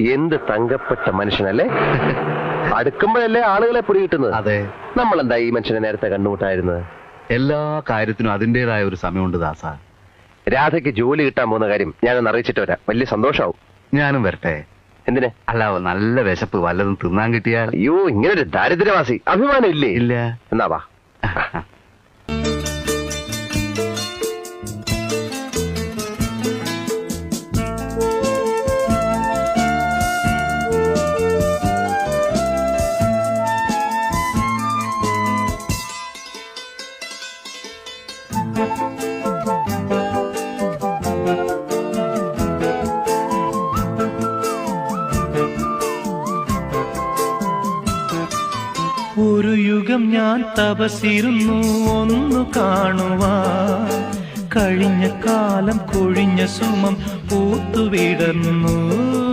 എന്ത് തങ്കപ്പെട്ട മനുഷ്യനല്ലേ. അടുക്കുമ്പോഴല്ലേ ആളുകളെ പിടികിട്ടുന്നത്. അതെ. നമ്മളെന്താ ഈ മനുഷ്യനെ നേരത്തെ കണ്ടുമുട്ടായിരുന്നത്? എല്ലാ കാര്യത്തിനും അതിൻ്റെതായ ഒരു സമയമുണ്ട് ദാസ. രാധയ്ക്ക് ജോലി കിട്ടാൻ പോകുന്ന കാര്യം ഞാനൊന്ന് അറിയിച്ചിട്ട് വരാം. വലിയ സന്തോഷാവും. ഞാനും വരട്ടെ? എന്തിനെ? അല്ല, നല്ല വിശപ്പ്, വല്ലതും തിന്നാൻ കിട്ടിയാൽ. അയ്യോ, ഇങ്ങനൊരു ദാരിദ്ര്യവാസി അഭിമാനം ഇല്ലേ? ഇല്ല. എന്നാ വാ. ഒരു യുഗം ഞാൻ തപസിരുന്നു ഒന്നു കാണുവാൻ, കഴിഞ്ഞ കാലം കൊഴിഞ്ഞ സുമം പൂത്തുവിടർന്നു.